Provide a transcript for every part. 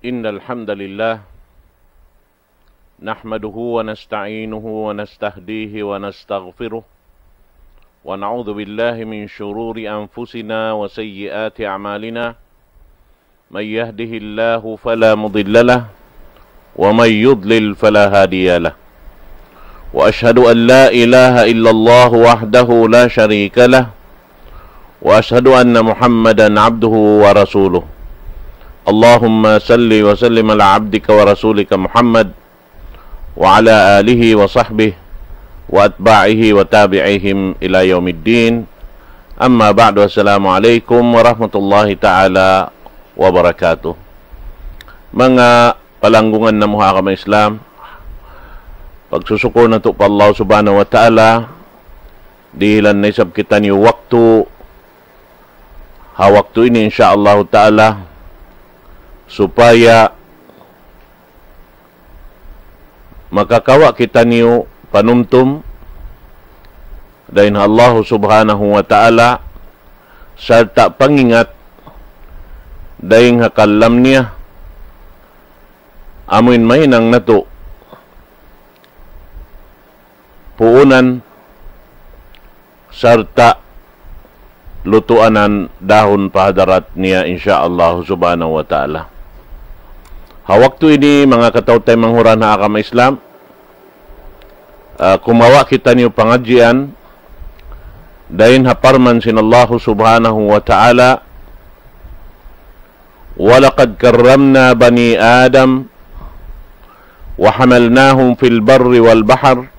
إن الحمد لله نحمده ونستعينه ونستهديه ونستغفره ونعوذ بالله من شرور أنفسنا وسيئات أعمالنا من يهده الله فلا مضل له ومن يضلل فلا هادي له وأشهد أن لا إله إلا الله وحده لا شريك له وأشهد أن محمدا عبده ورسوله اللهم صل وسلم على عبدك ورسولك محمد وعلى آله وصحبه وأتباعه وتابعيهم إلى يوم الدين أما بعد والسلام عليكم ورحمة الله تعالى wabarakatuh. Mga palanggungan na mga kamay Islam, pagsusuko na ito pa Allah subhanahu wa ta'ala, dihilan na isab kita niyo waktu, hawaktu ini insyaallah ta'ala, supaya makakawa kita niyo panumtum dahin Allah subhanahu wa ta'ala serta pangingat dahin hakalam niya amuin mahinang nato puunan serta lutuanan dahon pahadarat niya insyaallah subhanahu wa ta'ala. Hawaktu ini mga katautay manghuran na agama Islam, kumawa kita niyo pangadjian dahin haparman sinallahu subhanahu wa ta'ala walaqad karramna bani Adam wa hamalnahum fil barri wal bahr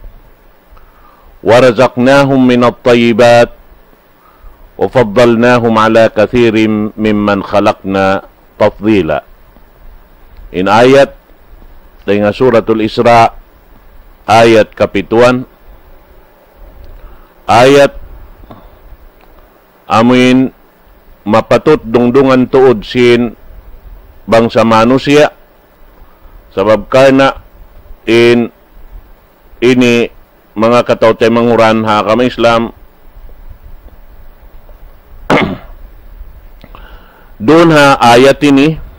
wa razaqnahum min at-tayyibat wa faddalnahum ala kathirin mimman khalaqna tafdila. In ayat dengan suratul Isra ayat kapituan ayat amin mapatut dungdungan tuod sin bangsa manusia sabab karena ini mga katautay manguran ha kami Islam doon ha ayat ini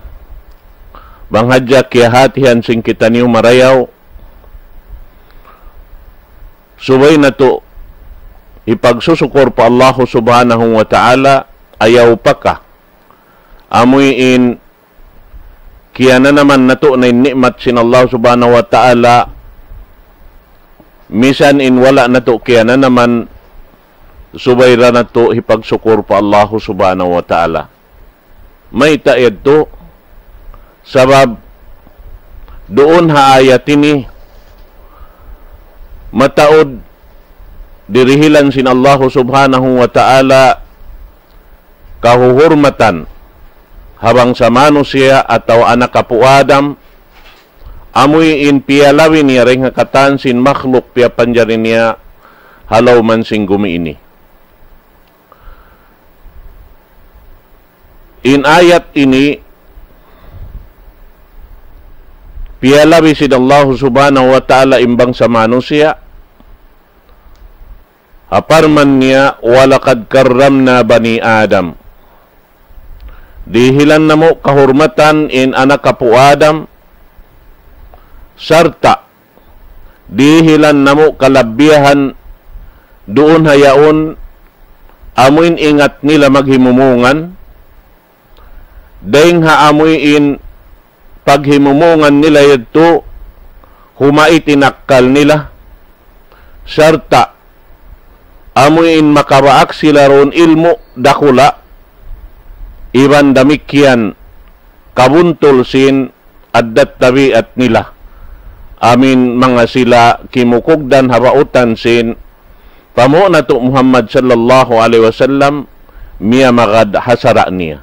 banghadya kiyahatihan sing kita niyo marayaw subay na to ipagsusukor pa Allah subhanahu wa ta'ala ayaw pa ka amuyin kiya na naman na to na nikmat sin Allah subhanahu wa ta'ala misan in wala na to kiya na naman subay ra na to ipagsukor pa Allah subhanahu wa ta'ala may taed to sabab doon ha ayat ini mataod dirihilan sin Allah subhanahu wa ta'ala kahuhurmatan habang sa manusia atau anak kapu Adam amuy in piyalawin niya rin hakatan sin makhluk piya panjarin niya halaw man sing gumi ini. In ayat ini piyalawi sin Allah subhanahu wa ta'ala imbang sa manusia haparman niya walaqad karramna bani Adam dihilan na mo kahurmatan in anak kapu Adam sarta dihilan na mo kalabihan doon hayaon amuin ingat nila maghimumungan daing haamuin paghimumungan nila ito humaitinakal nila sarta amuin makabaak sila ron ilmo dakula iban damikyan kabuntol sin addat tabiat nila amin mga sila kimukugdan habautan sin pamo na to Muhammad sallallahu alaihi wasallam miya magad hasara niya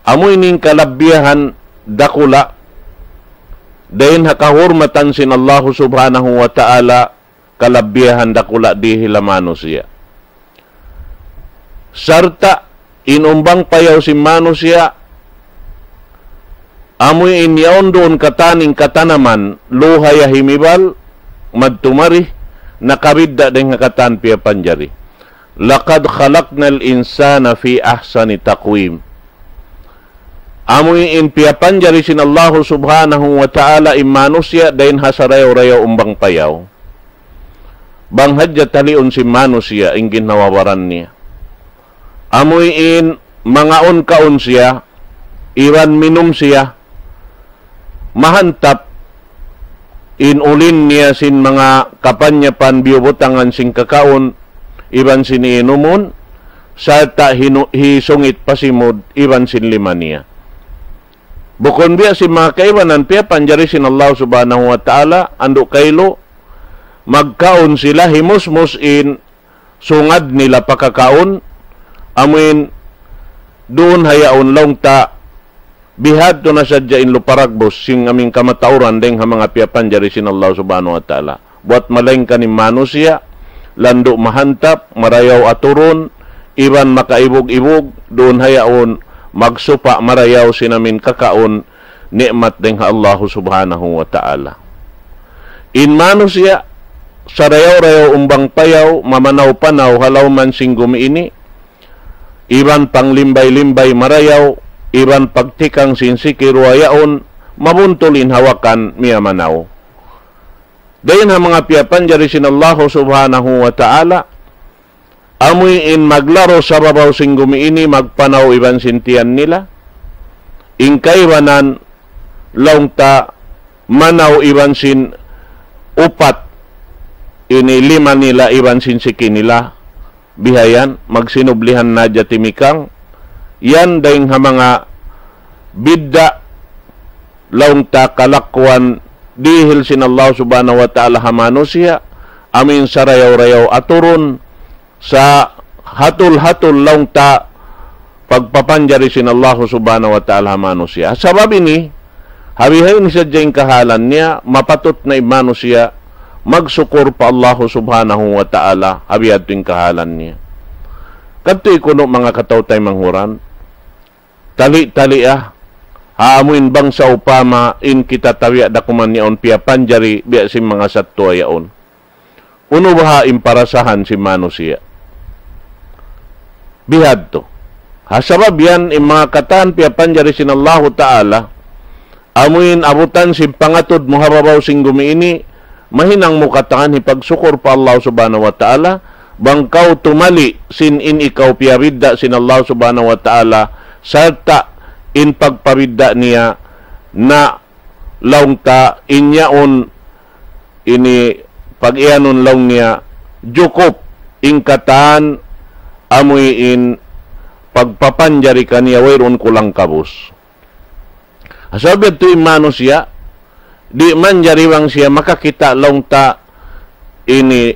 amuin ning kalabihan dakula dahin hakahurmatan sin Allah subhanahu wa ta'ala kalabihan dakula dihila manusia sarta inumbang payaw si manusia amoy inyaon doon kataning katanaman luhaya himibal madtumari nakabidda din katan piya panjari laqad khalaqnal insana fi ahsani taqwim amoy in piapanjari sin Allah subhanahu wa ta'ala imanusya dahin hasarayaw-rayaw umbang payaw. Banghadya talion si manusya in ginawawaran niya. Amoy in mangaon kaon siya, iwan minum siya, mahantap in ulin niya sin mga kapanyapan biubutangan sing kakaon, iban sin inumon, sarta hisungit pasimod, iban sin lima niya. Bukon biya si mga kaibanan, piya panjari sin Allah subhanahu wa ta'ala, ando kaylo, magkaon sila, himusmus in sungad nila pakakaon, amin doon hayaon long ta, bihad to na sadya in luparagbos, sing aming kamatauran deng ha mga piyapan jari sin Allah subhanahu wa ta'ala. Buat malayng kanim manusia, lando mahantap, marayaw aturon, iban makaibog-ibog, doon hayaon, magsupa marayaw sinamin kakaon, nikmat deng ha Allah subhanahu wa ta'ala. In manusia, sarayaw-rayaw umbang payaw, mamanaw-panaw, halaw man sing gumiini, iban pang limbay-limbay marayaw, iban pagtikang sinsikirwayaon, mabuntulin hawakan miya manaw. Dayon ha mga piyapan jari sin Allah subhanahu wa ta'ala, amoy in maglaro sa babaw sing gumiini, magpanaw iban sintiyan nila, ingkaiwanan laong ta manaw iban sin upat, ini lima nila iban sin siki nila, bihayan, magsinublihan na jatimikang, yan dahing ha mga bidda laong ta kalakwan dihil sin Allah subhanahu wa ta'ala hamano siya, amin sarayaw-rayaw aturon sa hatul-hatul laong ta pagpapanjari sin Allah subhanahu wa ta'ala hamano siya. Sabab ini, habihay ni sadya yung kahalan niya, mapatot na imano siya, magsukur pa Allah subhanahu wa ta'ala, habihad yung kahalan niya. Kadto ikuno mga katawtay manghuran, tali-tali haamuin bang sa upama in kita tawiya dakuman niyaon piya panjari biya si mga satwa yaon. Uno baha imparasahan si manusia. Bihad to. Hasabab yan in mga katan piya panjari sin Allah ta'ala, amuin abutan si pangatod muhababaw sing gumiini, mahinang mukataan hipagsukor pa Allah subhanahu wa ta'ala, bangkaw tumali sin in ikaw piyabidda sin Allah subhanahu wa ta'ala, sarta in pagpabidda niya na laungta inyaon ini pag-ianon laung niya jukop ingkatan amoy in pagpapanjari kaniya wayron kulang kabus. Asabi ito imano siya, di man jariwang siya makakita laungta ini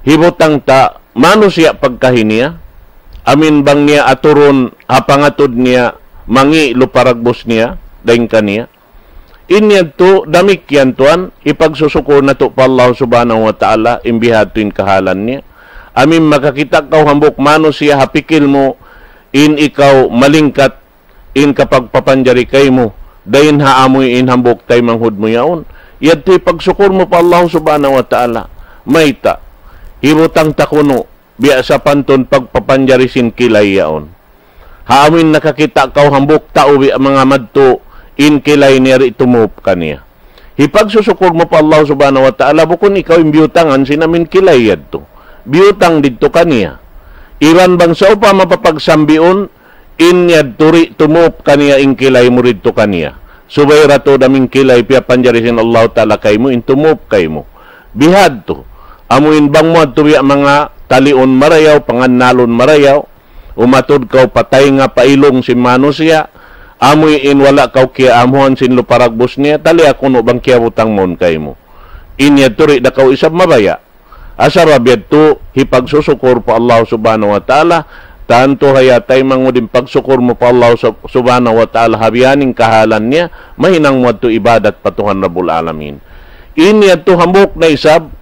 hibutang ta manusia pagkahiniya, amin bang niya aturon hapangatod niya mangi luparagbos niya daing kaniya. Inyad to damikyan tuan ipagsusuko na to pa Allah subhanahu wa ta'ala imbihad to in kahalan niya. Amin makakita kaw hambok manusia hapikil mo in ikaw malingkat in kapag papanjari kay mo dayin haamoy in hambok tay manghud mo yaon. Yad to ipagsukur mo pa Allah subhanahu wa ta'ala mayta hibutang takuno biya sa panton pagpapanjari sin kilay yaon. Haamin nakakita kaw hambok tao biya mga madto in kilay niya tumop kaniya. Hipagsusukur mo pa Allah subhanahu wa ta'ala bukon ikaw yung biyutangan sinamin kilay yad to. Biyutang dito kaniya. Iran bang sa upa mapapagsambion in yad turi tumop kaniya in kilay mo rito kaniya. Subay rato daming kilay piya panjari sin Allah ta'ala kay mo in tumop kay mo. Bihad to. Amuin bang mo at tuwiya mga talion marayaw, pangannalon marayaw, umatod kaw patay nga pailong si manusia, amoy in wala kaw kia amuhan sin luparagbos niya, tali ako no bang kia butang mon kay mo. Inya turi da kaw isab mabaya. Asarabiyad to, hipagsusukur pa Allah subhanahu wa ta'ala, tanto hayatay mangudim pagsukur mo pa Allah subhanahu wa ta'ala, habiyaning kahalan niya, mahinang mo to ibadat patuhan Rabbul Alamin. Inya to hambok na isab,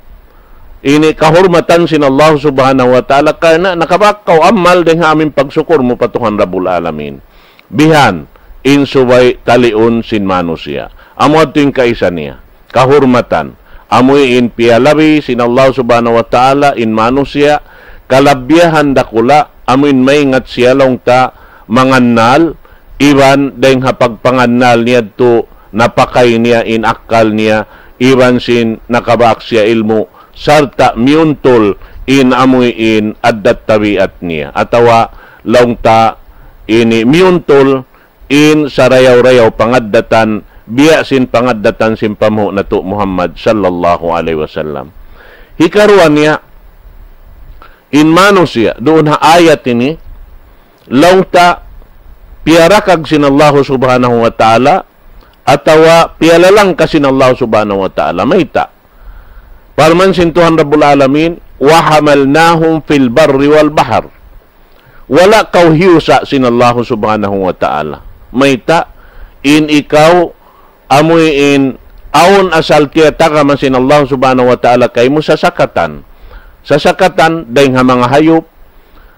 ini kahormatan sin Allah subhanahu wa ta'ala karena nakabakaw amal din aming pagsukur mo patuhan Rabbul Alamin. Bihan, insubay talion sin manusia. Amo ito yung kaisa niya. Kahormatan. Amoy in pialabi sin Allah subhanahu wa ta'ala in manusia. Kalabyahan dakula. Amoy maingat siya long ta mangannal. iban dahil pagpangannal niya to napakay niya inakal niya iban sin nakabak siya ilmo sarta miuntol in amoy in addat tabiat niya atawa laungta ini miuntol in sarayaw-rayaw pangaddatan biya sin pangaddatan sin pamu na to Muhammad sallallahu alaihi wasallam. Hikaruan niya in mano siya doon ha ayat ini laungta piarakag sin Allah subhanahu wa ta'ala atawa pialalang kasin Allah subhanahu wa ta'ala maita parman sin Tuhan Rabbul Alamin wa hamalnahum fil barri wal bahr wala kaw hiusa sin Allah subhanahu wa ta'ala maita in ikaw amoy in aon asal tiyata ka man sin Allah subhanahu wa ta'ala kay mo sasakatan dahil nga mga hayop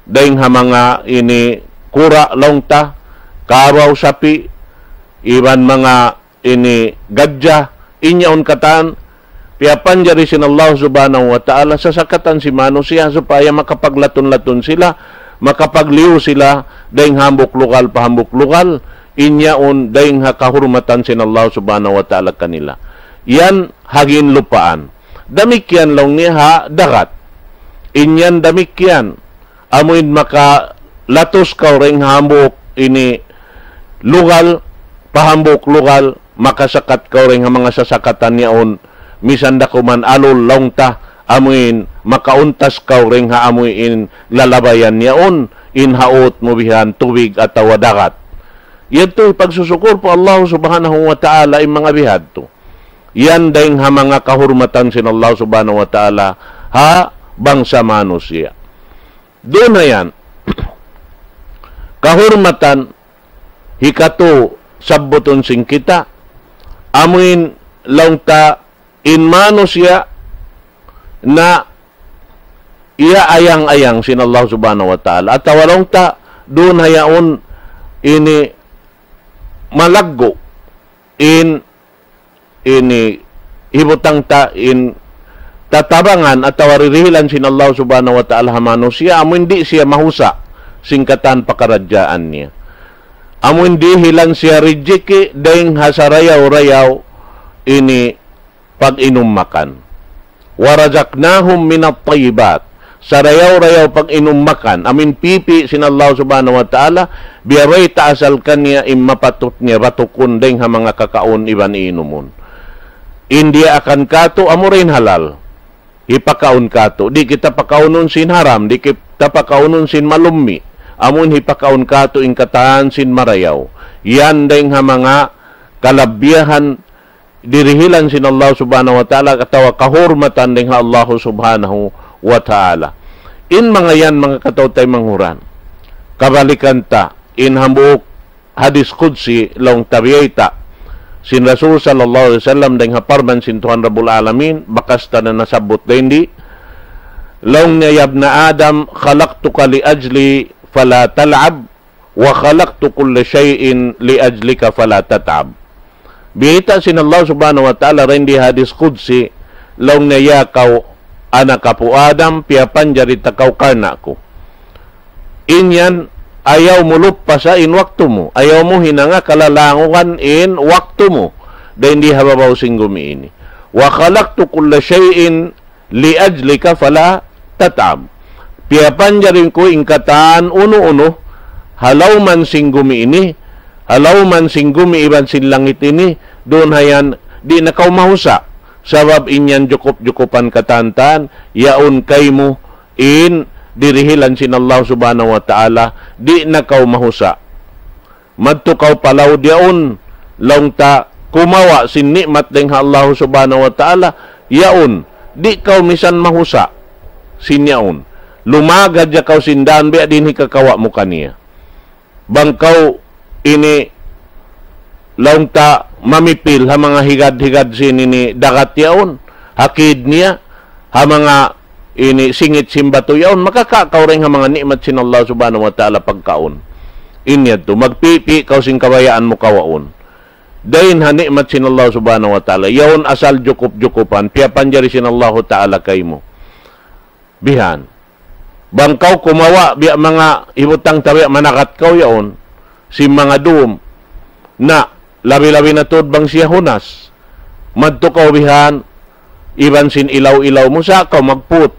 dahil nga mga ini kura longta karaw sapi iban mga ini gadya inyaon katan piapan jari sin Allah subhanahu wa ta'ala sasakatan si mano siya supaya makapaglaton-laton sila makapagliw sila dahil hambok lokal pahambok lokal inyaon dahil kahurmatan sin Allah subhanahu wa ta'ala kanila yan hagin lupaan damikyan lang niya ha dagat inyan damikyan amuin maka latos ka ring hambok ini lugal pahambok lugal makasakat ka ring mga sasakatan niyaon misanda kuman alol longta amuin makauntas ka ring ha amuin lalabayan niyaon in haot mubihan tubig at dagat yan to pagsusukor po Allah subhanahu wa ta'ala in mga bihad to yan dahil ha mga kahurmatan sin Allah subhanahu wa ta'ala ha bangsa manos siya doon na yan kahurmatan hikato sabbuton sing kita amuin laungta in manos siya na iya ayang-ayang sin Allah subhanahu wa ta'ala at walongta doon hayaon ini malaggo in ini hibutang ta in tatabangan at waririhilan sin Allah subhanahu wa ta'ala hamano siya amo hindi siya mahusa singkatan pakaradyaan niya amo hindi hilan siya rijiki dahil hasarayaw-rayaw ini pag-inom makan warazaknahum minat tayyibat sarayaw-rayaw pag-inom makan amin pipi sin Allah subhanahu wa ta'ala biyaray taasal kanya imapatot niya batukon dahil mga kakaon iban inumun India akan kato amo rin halal hipakaon kato di kita pakaunon sin haram di kita pakaunon sin malummi amon hipakaon kato ing katahan sin marayaw yan dahil mga kalabiyahan dirihilan sin Allah subhanahu wa ta'ala katawa kahurmatan ding Allah subhanahu wa ta'ala in mga yan mga katawtay manghuran kabalikan ta in hambuok hadis qudsi long tabiyayta sin Rasul sallallahu alaihi wasallam ding haparman sin Tuhan Rabbul Alamin bakas ta na nasabot din di long niyab na Adam khalaqtuka li ajli fala tal'ab wa khalaqtu kulla shay'in li ajlika fala tat'ab bihita sin Allah subhanahu wa ta'ala rin di hadis qudsi long niyakaw anak ka po Adam piapan jari takaw karna ko inyan ayaw mo lupasa in waktu mo ayaw mo hinanga kalalangukan in waktu mo dahil hindi hababaw singgumi ini wa khalaqtu kulla shay'in li ajlika fala tat'ab piapan jari ko ingkatan uno-uno halaw man singgumi ini halaw man singgumi iban sin langit ini doon hayan di nakaw mahusa sabab inyan jukup-jukupan katantan yaon kay mo in dirihilan sin Allah subhanahu wa ta'ala di nakaw mahusa madtukaw palaw diyaon laungta kumawa sin nikmat ding Allah subhanahu wa ta'ala yaon di kaw misan mahusa sin yaon lumagad ya kaw sindan biya din hikakawa mo kaniya bangkaw ini laungta mamipil ha mga higad-higad sin ini dagat yaon hakid niya ha mga ini singit simbato yaon makakakaw rin ha mga nikmat sin Allah subhanahu wa ta'ala pagkaon inya to magpipi kaw sin kabayaan mo kawaon dahin ha nikmat sin Allah subhanahu wa ta'ala yaon asal jukup-jukupan piapan jari sin Allah ta'ala kay mo bihan bangkaw kumawa biya mga ibutang tabi manakat kaw yaon si mga dum na labi-labi na tod bang siya hunas madto ka ubihan iban sin ilaw-ilaw mo sa ka magput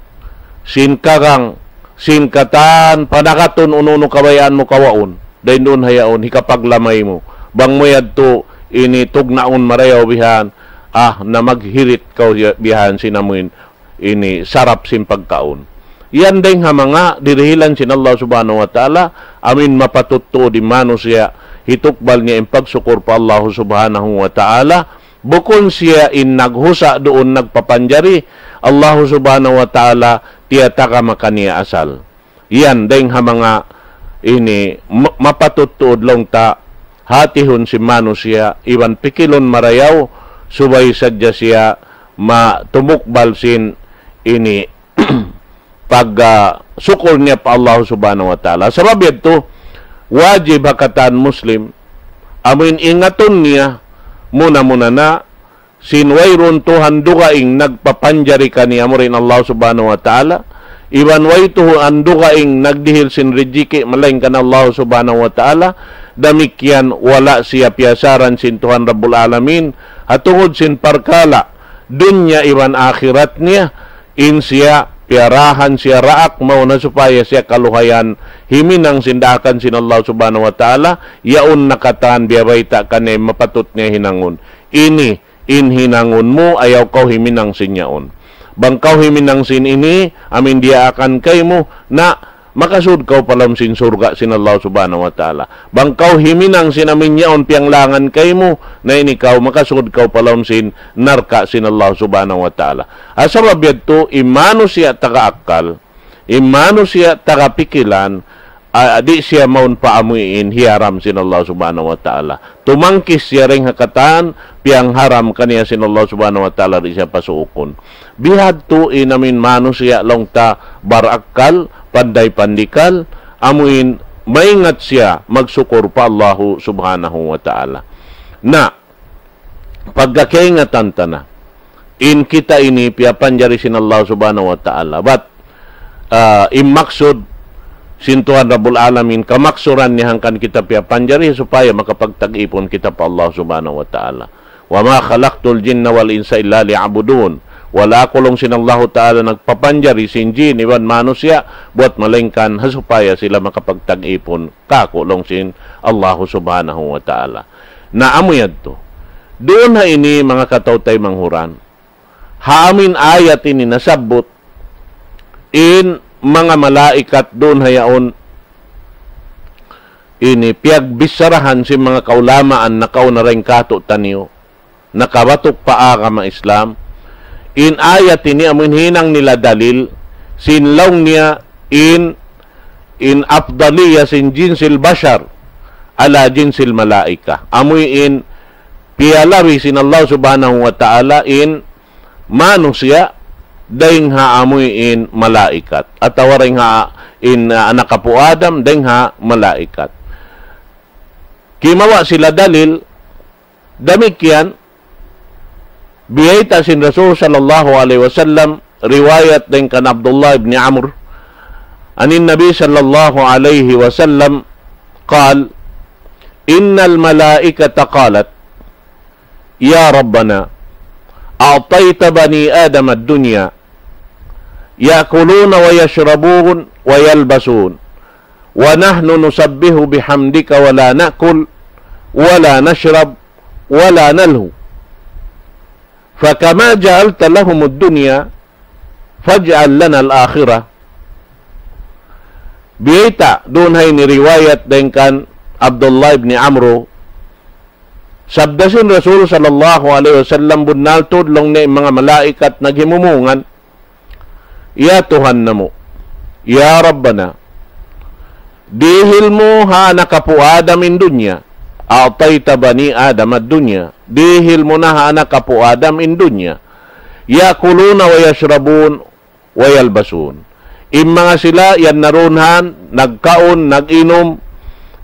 sin karang sin katan panakaton ununo kabayaan mo kawaon dayon doon hayaon hikapaglamay mo bang mo yadto ini tugnaon marayaw bihan na maghirit ka bihan sinamuin ini sarap sin pagkaon. Yan din ha mga dirihilan sin Allah subhanahu wa ta'ala amin mapatutto di mano siya hitukbal niya in pagsukor pa Allah subhanahu wa ta'ala bukon siya in naghusa doon nagpapanjari Allah subhanahu wa ta'ala tiyata ka makaniya asal. Yan din ha mga ini mapatuttuod lang ta hatihon si mano siya iwan pikilon marayaw subay sadya siya matumukbal sin ini pag sukol niya pa Allah subhanahu wa ta'ala. Sabab ito, wajib hakatan Muslim, amin ingaton niya, muna-muna na, sinwayron to handugaing nagpapanjari ka niya mo rin Allah subhanahu wa ta'ala, iban way to handugaing nagdihil sin rijiki, malaing ka na Allah subhanahu wa ta'ala, damikyan wala siya piyasaran sin Tuhan Rabbul Alamin, hatungod sin parkala, dunya iban akhirat niya, in siya piarahan siya raak mauna supaya siya kaluhayan himinang sindakan sin Allah subhanahu wa ta'ala yaon nakatan biyabayta kanay mapatut niya hinangon ini in hinangon mo ayaw kaw himinang sinyaon bang kaw himinang sin ini amin dia akan kay mo na makasud kaw palam sin surga sin Allah subhanahu wa ta'ala bang kaw himinang sin amin yaon pianglangan kay mo na ini kaw makasud kaw palam sin narka sin Allah subhanahu wa ta'ala asabab yadto imano siya tagaakal imano siya tagapikilan di siya maun paamuin hiaram sin Allah subhanahu wa ta'ala tumangkis siya ring hakatan piang haram kaniya sin Allah subhanahu wa ta'ala di siya pasuukon bihad to inamin mano siya long ta barakal panday pandikal amuin maingat siya magsukor pa Allah subhanahu wa ta'ala na pagkakaingatan ta na in kita ini piapanjari sin Allah subhanahu wa ta'ala but imaksud sin Tuhan Rabbul Alamin kamaksuran niya hangkan kita piapanjari supaya makapagtag-ipon kita pa Allah subhanahu wa ta'ala wa ma khalaqtul jinna wal insa illa liya'budun wala kulong sin Allah ta'ala nagpapanjari sin jin iwan manusia buat malengkan supaya sila makapagtag-ipon kakulong sin Allah subhanahu wa ta'ala na amuyad to doon ha ini mga katawtay manghuran haamin ayat ini nasabot in mga malaikat doon hayaon ini piagbisarahan si mga kaulamaan na kaunaring kato taniyo nakabatok pa ka Islam in ayat ini amin hinang nila dalil sinlaw niya in afdaliya sin jinsil bashar ala jinsil malaika amoy in pialawi sin Allah subhanahu wa ta'ala in manusia daing ha amoy in malaikat at tawaring ha in anak kapo Adam daing ha malaikat kimawa sila dalil damikyan biyayta sin Rasul sallallahu alaihi wasallam riwayat din kan Abdullah ibn Amr anin Nabi sallallahu alaihi wasallam قال إن الملائكة قالت يا ربنا أعطيت بني آدم الدنيا يأكلون ويشربون ويلبسون ونحن نسبه بحمدك ولا نأكل ولا نشرب ولا نلهو فكما جعلت لهم الدنيا فاجعل لنا الآخرة بيتا دون هاي رواية دينكان عبد الله بن عمرو sabdasin Rasul sallallahu alaihi wasallam bunal tudlong ni mga malaikat naghimumungan ya Tuhan namo ya Rabbana dihil mo ha nakapu Adam in dunya a'tayta bani Adam ad-dunya dihil mo na ha nakapu Adam in dunya yakuluna wa yashrabun wa yalbasun mga sila yan narunhan nagkaon naginom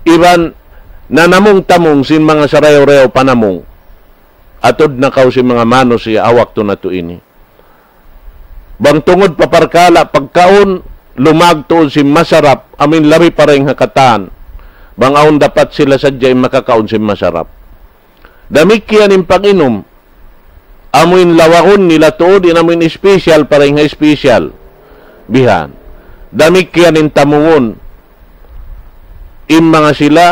iban nanamong-tamong sin mga sarayaw-rayaw panamong atod na kaw si mga manos siya awak to na to ini bang tungod paparkala pagkaon lumagtuon si masarap amin labi pareng hakatan Bangaon dapat sila sadya makakaon sin masarap. Damikyan in pag-inom. Amuin lawakon nila tuod, inamuin special para nga special. Bihan. Damikyan in tamungon. Mga sila,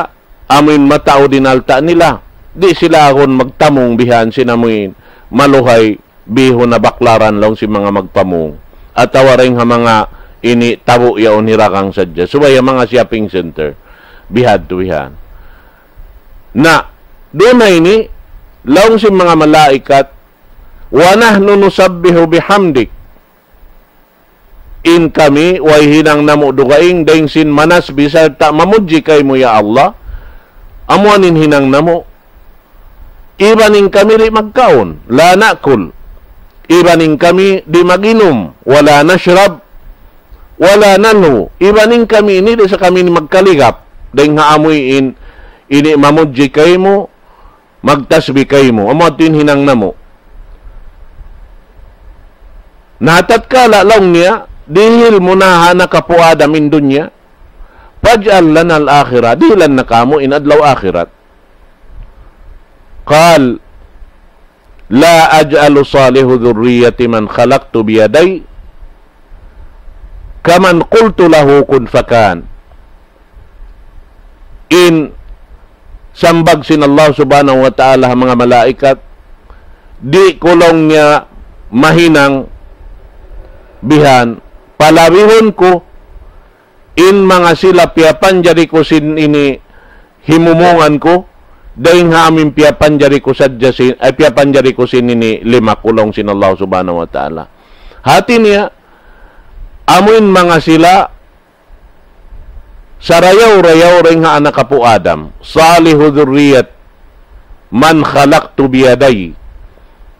amuin matao dinalta nila. Di sila akon magtamong bihan, sinamuin maluhay, biho na baklaran lang si mga magpamong. At tawaring ha mga ini tabo yaon hirakang sadya. Subaya mga shopping center. Bihad to bihan. Na, doon na ini, lang si mga malaikat, wanahnu nusabbihu bihamdik. In kami, way hinang namo dugaing, daing sin manas bisa ta mamudji kay mo ya Allah. Amuanin hinang namo. Ibaning kami di magkaon, la nakul. Ibaning kami di maginom, wala nashrab, wala nanu. Ibaning kami ini di sa kami ni magkaligap. Daing haamoy ini mamudji kay mo, magtasbi kay mo. Amuatin hinang namo. Natat ka lalong niya, dihil mo na hana kapuada min dunya, paj'al lana al-akhirah, dihilan na kamo inadlaw akhirat. Qal, la aj'alu salihu dhurriyyati man khalaqtu biyaday, kaman qultu lahu kun fakan. In sambag sin Allah subhanahu wa ta'ala mga malaikat, di kulong niya mahinang bihan, palawihon ko in mga sila piapan jari ko sin ini himumungan ko daing ha amin piapan jari ko sadya sin ay piapan jari ko sin ini 5 kulong sin Allah subhanahu wa ta'ala. Hati niya amuin mga sila sarayaw-rayaw ring ha anak kapo Adam, salihu dhurriyat man khalaqtu biyaday,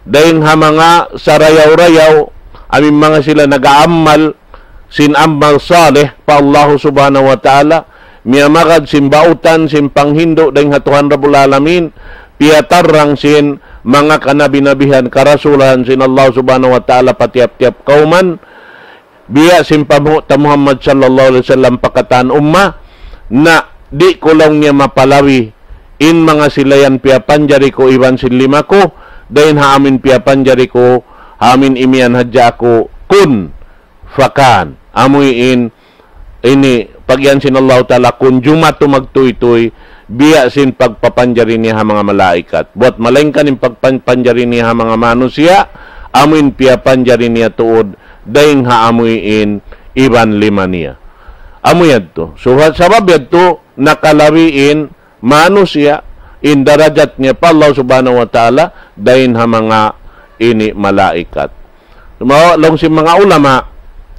daing ha mga sarayaw-rayaw amin mga sila nag-aamal sin amal salih pa Allah subhanahu wa ta'ala, miyamagad sin bautan sin panghindo daing hatuhan Rabbul Alamin, piyatarrang sin mga kanabinabihan karasulan sin Allah subhanahu wa ta'ala patiap-tiap kauman, biya sin pamuta Muhammad sallallahu alaihi wasallam pakatan umma, na di kulong niya mapalawi in mga sila yan piyapan jari ko iban sin 5 ko, dahin haamin piyapan jari ko amin imian hadja ako kun fakan. Amoy ini pagyan sin Allah ta'ala kun jumat magtuy-tuy biya sin pagpapanjari niya mga malaikat. Buat malengkan yung pagpapanjari niya mga manusia, amin piyapanjari niya tuod daing haamuin iban 5 niya. Amoy yadto. So sabab yadto nakalawiin manusia in darajat niya pa Allah subhanahu wa ta'ala dahin ha mga ini malaikat. Long si mga ulama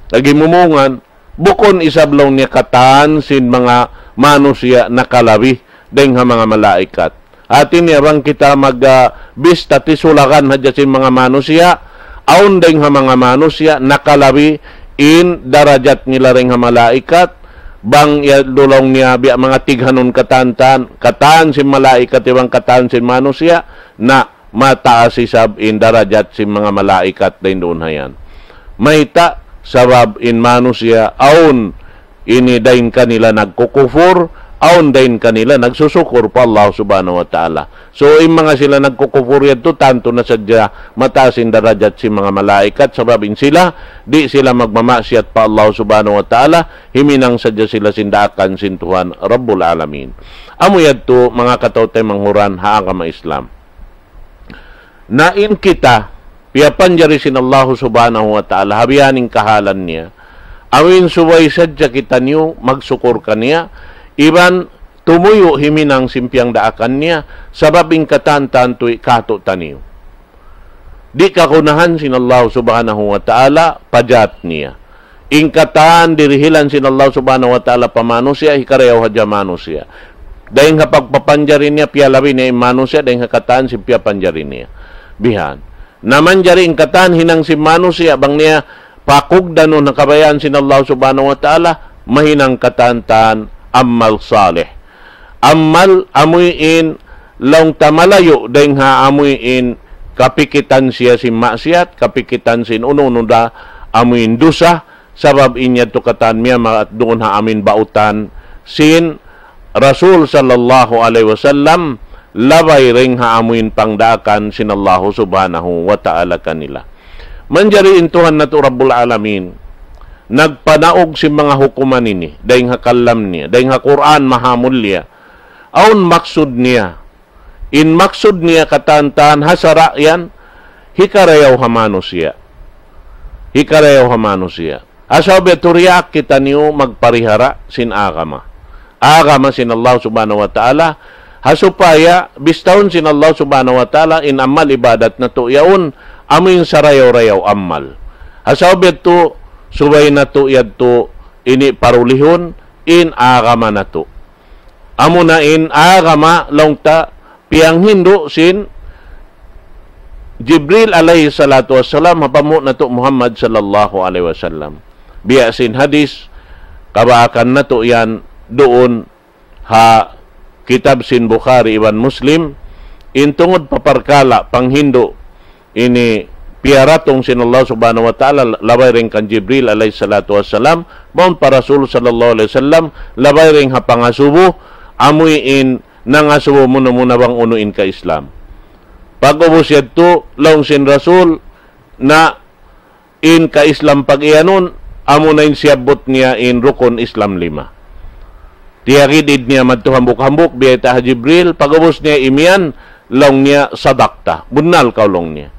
nagimumungan bukon isablong niya katan sin mga manusia nakalawi dahil nga mga malaikat. Atin niyarang kita mag-bista tisulakan hadya sin mga manusia aun dahil nga mga manusia nakalawi in darajat nila rin nga malaikat bang dulong niya biya mga tighanon katan sin malaikat ibang katan sin manusia na mataas isab in darajat sin mga malaikat din doon hayan. Maita sabab in manusia aun ini dain kanila nagkukufur, aun dain kanila nagsusukur pa Allah subhanahu wa ta'ala. So in mga sila nagkukufur yato tanto na sadya mataas in darajat si mga malaikat sabab in sila di sila magmamasyat pa Allah subhanahu wa ta'ala, himinang sadya sila sindakan sin Tuhan Rabbul Alamin. Amo yadto mga katawtay manghuran haa ka ma-Islam. Nain kita piyapan jari sin Allah subhanahu wa ta'ala habiyaning kahalan niya awin suway sadya kita niyo magsukur ka niya iban tumuyo himinang simpiang daakan niya sababing katantan tuy kato taniyo di kakunahan sin Allah subhanahu wa ta'ala pajat niya ingkatan dirihilan sin Allah subhanahu wa ta'ala pamanusia hikareyaw hadya manusia dahil nga pagpapanjarin niya piyalawin niya manusia dahil nga kataan simpiya panjarin niya bihan. Naman jari ingkatan hinang si manusia bang niya pakugdan no nakabayan sin Allah subhanahu wa ta'ala mahinang katantan amal salih. Amal amuin long tamalayo dahil ha amuin kapikitan siya si maksiat, kapikitan sin ununuda amuin dusa sabab inya to katan miya at doon ha amin bautan sin Rasul sallallahu alaihi wasallam labay ring haamuin pangdaakan sinallahu subhanahu wa ta'ala kanila. Manjari intuhan na to Rabbul Alamin, nagpanaog si mga hukuman ini, dahing hakalam niya, dahing ha-Quran mahamul niya, aun maksud niya, in maksud niya katantan hasara yan, hikarayaw hamano siya. Hikarayaw hamano siya. Asabi turiyak kita niyo magparihara sin agama. Agama sin Allah subhanahu wa ta'ala, hasupaya bistahon sin Allah subhanahu wa ta'ala in amal ibadat na to yaun amin sarayaw-rayaw amal. Hasabi to subay na to yad to ini parulihon in agama na to. Amo na in agama longta piyang hindo sin Jibril alayhi salatu wassalam hapamo na to Muhammad sallallahu alaihi wasallam. Biya sin hadis kabaakan na to yan doon ha kitab sin Bukhari iban Muslim intungod paparkala panghindo ini piaratong sin Allah subhanahu wa ta'ala labay ring kan Jibril alayhi salatu wassalam maun pa Rasul sallallahu alaihi wasallam labay ring ha pangasubo amoy in nangasubo muna bang unuin ka Islam. Pag-ubos yadto laong sin Rasul na in ka Islam pag-iyanon amo na in siyabot niya in rukun Islam 5. Tiyagidid niya madtuhambok-hambok biya ta Jibril pag-ubos niya imian laong niya sadakta bunal kaulong niya.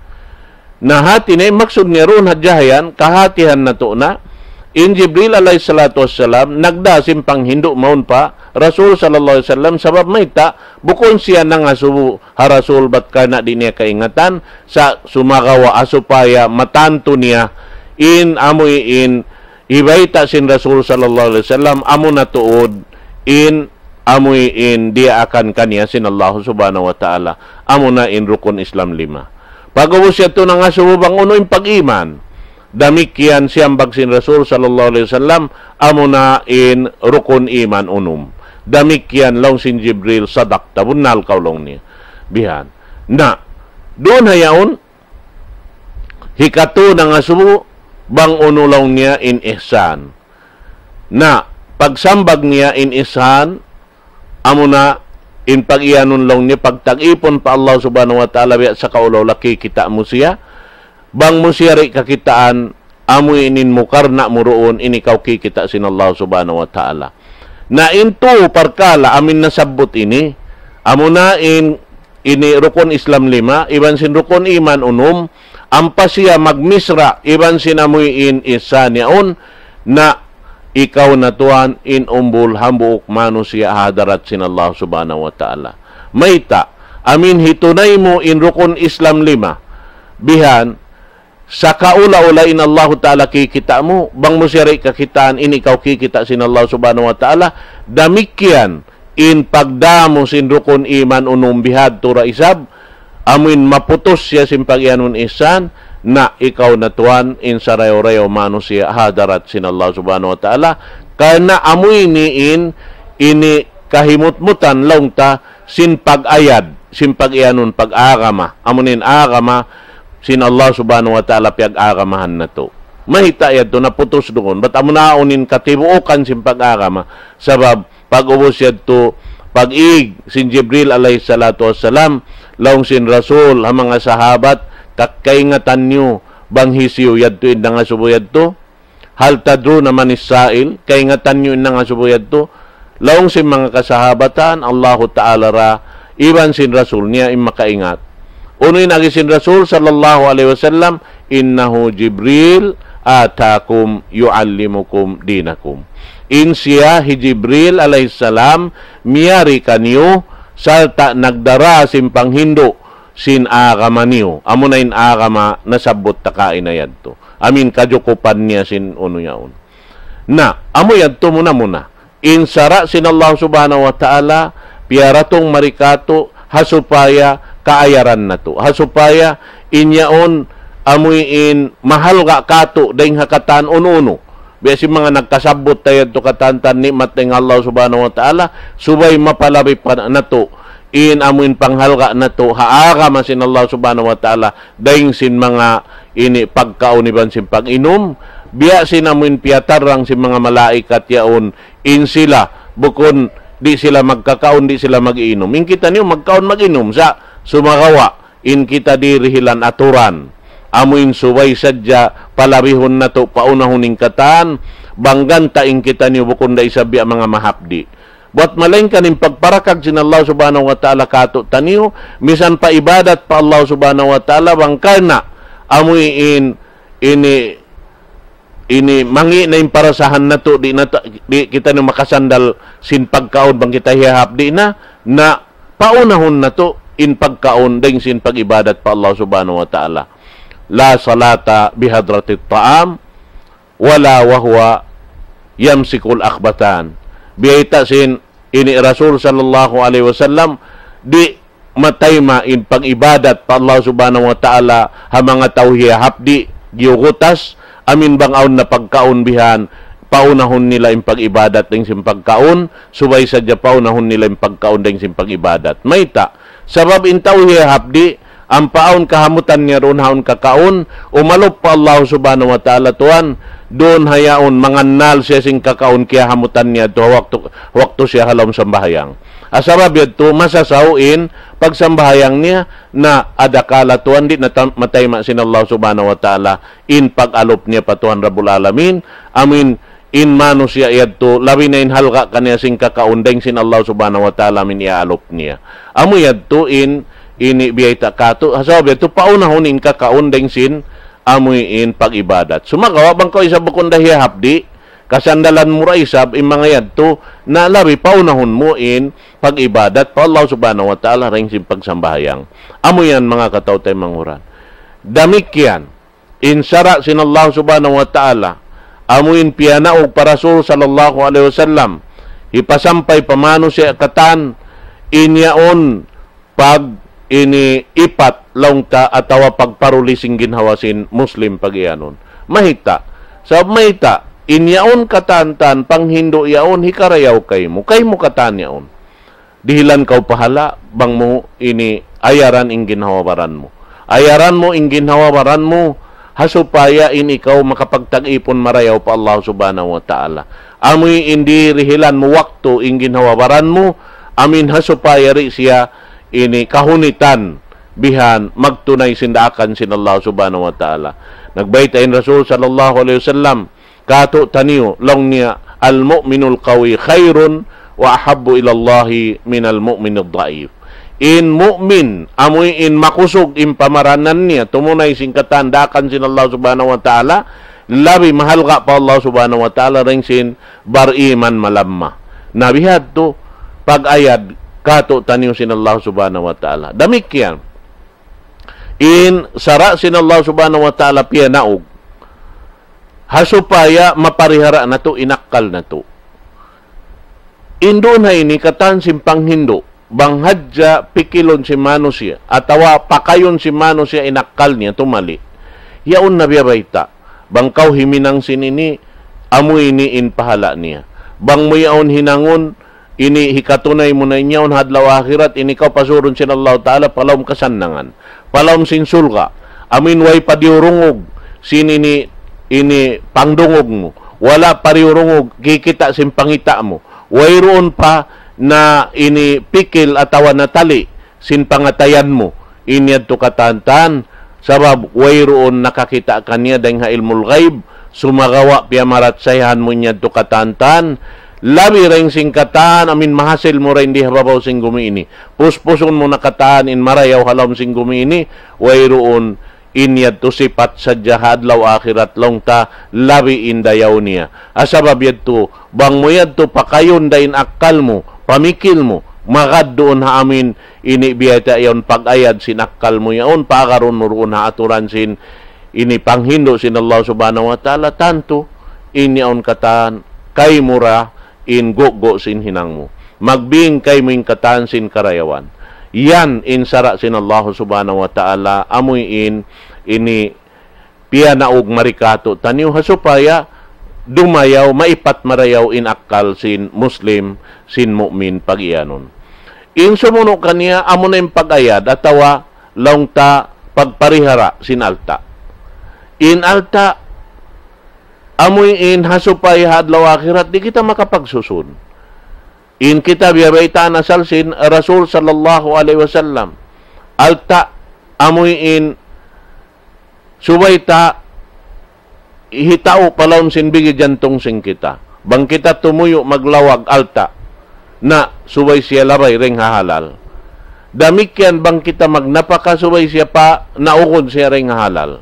Nahati na maksud niya ron hadyahayan kahatihan na to na in Jibril alayhi salatu wassalam nagdasim pang hindo maun pa Rasul sallallahu alaihi wasallam sabab maita bukon siya nang asubo ha Rasul bat kana di niya kaingatan sa sumagawa asupaya matanto niya in amoy in ibaita sin Rasul sallallahu alaihi wasallam amo na tuod in amoy in dia akan kaniya sin Allah subhanahu wa ta'ala amo na in rukun Islam 5. Pag-ubos siya to nang asubo bang uno in pag-iman damikian siyang bagsin Rasul sallallahu alaihi wasallam amo na in rukun iman unum. Damikian long sin Jibril sadak tabunal kaulong niya. Bihan. Na, doon hayaon, hikato na nga subo, bang unulong niya in ihsan. Na, pagsambag niya in ihsan, amo na, in pag-iyanon long niya, pagtag-ipon pa Allah subhanahu wa ta'ala, sa kaulaw laki kita mo siya, bang mo siya rin kakitaan, amo inin mukar na muroon, inikaw kikita sin Allah subhanahu wa ta'ala. Na into parkala amin nasabot ini amo na in ini rukun Islam 5 iban sin rukun iman unum ampa siya magmisra iban sin amoy in isa niyaon na ikaw na tuan in umbul hambuok manusia hadarat sin Allah subhanahu wa ta'ala maita amin hitunay mo in rukun Islam 5 bihan sa kaula-ula in Allah ta'ala kikita mo, bang mo siya rin kakitaan in ikaw kikita sin Allah subhanahu wa ta'ala, damikyan in pagdamo sin rukun iman unum bihad tura isab, amin maputos siya sin pag-iyanon isan, na ikaw natuan in sarayo-rayo mano siya hadarat sin Allah subhanahu wa ta'ala, kaya na amoy niin ini kahimut-mutan longta sin pag-ayad, sin pag-iyanon pag-agama, amunin agama, sin Allah subhanahu wa ta'ala piag-agamahan na to. Mahita yan to, naputos doon. Ba't amo naunin katibuokan sin pag-agama? Sabab, pag-ubos yan to, pag-ig, sin Jibril alayhi salatu wassalam, laong sin Rasul, ang mga sahabat, kakaingatan nyo, bang hisiyo yan to, indang asubo yan to? Hal tadro naman isail, kaingatan nyo, indang asubo yan to? Laong sin mga kasahabatan, Allahu ta'ala ra, iban sin Rasul niya, makaingat. Unoy nagisin Rasul sallallahu alaihi wasallam innahu Jibril atakum yuallimukum dinakum. In siya hi Jibril alaihi salam miyari kanyo salta nagdara simpang hindo sin agama niyo. Amo na in agama nasabot takain na yadto. Amin kajukupan niya sin uno yaon. Na amo yadto muna. In sara sin Allah subhanahu wa ta'ala piaratong marikato hasupaya kaayaran na to. Hasupaya inyaon amoy in mahal ga kato dahing hakatan uno-uno. Besi mga nagkasabot tayo to katantan ni mateng Allah subhanahu wa ta'ala subay mapalabi pa na to in amuin panghalga na to haaga masin Allah subhanahu wa ta'ala dahing sin mga ini pagkauniban sin pag-inom biya sin amuin piatarang sin mga malaikat yaon in sila bukon di sila magkakaon, di sila mag-inom. In kita niyo magkaon mag-inom sa sumagawa, in kita dirihilan aturan. Amuin suway sadya palabihon na to paunahuning katan, bangganta in kita niyo bukon da isabi ang mga mahapdi. Buat malain kaning pagparakag sin Allah subhanahu wa ta'ala kato taniyo, misan pa ibadat pa Allah subhanahu wa ta'ala, bangkana amuy ini mangi na yung parasahan na to, di kita na makasandal sin pagkaon bang kita hihapdi na paunahon na to in pagkaon ding sin pagibadat pa Allah subhanahu wa ta'ala. La salata bihadratit ta'am wala wahwa yamsikul akhbatan. Biyayta sin ini Rasul sallallahu alaihi wasallam di matayma in pag-ibadat pa Allah subhanahu wa ta'ala ha mga tawhiya hapdi giugutas amin bang aon na pagkaon bihan paunahon nila yung pag-ibadat ng simpagkaon, subay sadya paunahon nila yung pagkaon ng simpag-ibadat. Mayta, sabab in tawhiya hapdi ang paon kahamutan niya ron haon kakaon, umalop pa Allah subhanahu wa ta'ala tuan, doon hayaon mangannal siya sing kakaon kaya hamutan niya to wakto siya halom sambahayang. Asabab yadto masasawin pagsambahayang niya na adakala tuan di na matayma sin Allah subhanahu wa ta'ala in pag-alop niya patuhan Rabbul Alamin. Amin in mano siya yadto labi na in halga kanya sing kakaundeng sin Allah subhanahu wa ta'ala min iaalop niya. Amo yadto in ini biyayta kato asabab yadto paunahon in kakaundeng sin amoy in pag-ibadat. Sumagawa bang ko isa bukon dahi hapdi, kasandalan mo ra isab in mga yadto na labi paunahon mo in pag-ibadat pa Allah subhanahu wa ta'ala ring sin pagsambahayang. Amo yan mga katawtay manguran. Damik yan, in sara sin Allah subhanahu wa ta'ala, amo in piyana o parasul sallallahu alaihi wasallam, ipasampay pamano siya katan, inyaon pag ini ipat laungta atawa pagparulising ginhawasin Muslim pagianon. Mahita. Sa mahita, inyaon katantan panghindo yaon hikarayaw kay mo katan yaon. Dihilan kaw pahala bang mo ini ayaran ing ginhawaran mo. Ayaran mo ing ginhawaran mo hasupaya in ikaw makapagtag-ipon marayaw pa Allah subhanahu wa ta'ala. Amoy indi rihilan mo wakto ing ginhawaran mo, amin hasupaya ri siya ini kahunitan bihan magtunay sindaakan sin Allah subhanahu wa ta'ala. Nagbaytain Rasul sallallahu alaihi wasallam kato taniyo long niya al-mu'minul qawi khairun wa ahabbu ila Allah min al-mu'minid dhaif. In mu'min amoy in makusog in pamaranan niya tumunay sing katandakan sin Allah subhanahu wa ta'ala labi mahal ka pa Allah subhanahu wa ta'ala ring sin bar-iman malamma. Nabihad to pag-ayad kato taniyo sin Allah subhanahu wa ta'ala. Damik yan. In sara sin Allah subhanahu wa ta'ala piyanaog. Hasupaya maparihara na to, inakkal na to. Indo na ini katan simpang hindo. Banghadja pikilon si mano siya. Atawa pakayon si mano siya inakkal niya tumali. Yaon na biyabayta. Bangkaw himinang sinini amoy ni in pahala niya. Bang mo yaon hinangon ini hikatunay mo na inyaon hadlaw akhirat inikaw pasuron sin Allah ta'ala palawm kasannangan palawm sin sulga amin way padiurungog sinini ini pangdungog mo wala pariurungog kikita sin pangita mo way roon pa na ini pikil atawa na tali sin pangatayan mo inyad to katantan sabab way roon nakakita kanya dahil ha ilmul ghaib sumagawa piyamarat sayhan mo inyad to katantan labi ring singkatan amin mahasil mo rin di hababaw sing gumiini puspuson mo nakataan in marayaw halom sing gumiini wayroon inyad to sipat sa jahadlaw akhirat long ta labi indayaw niya asabab yadto bang mo yadto pakayon dain akal mo pamikil mo magad doon ha amin ini biyata yon pag-ayad sinakal mo yaon pakaron mo roon ha aturan sin ini panghindo sin Allah subhanahu wa ta'ala tanto inyaon katan kay mura in go sin hinang mo. Magbing kay mo in katan sin karayawan. Yan in sara sin Allah subhanahu wa ta'ala amoy in ini piyanaog marikato taniw hasupaya dumayaw maipat marayaw in akal sin Muslim sin mu'min pagianon. In sumuno kaniya amo na yung pag-ayad atawa laungta pagparihara sin alta. In alta amoy in hasupay hadlaw akhirat di kita makapagsusun. In kita biyabaita nasal sin Rasul sallallahu alaihi wasallam. Alta amoy in subayta ihitao palawm sin bigi jantong sing kita. Bang kita tumuyo maglawag alta na subay siya labay ring hahalal. Damikyan bang kita magnapaka subay siya pa naukod siya ring hahalal.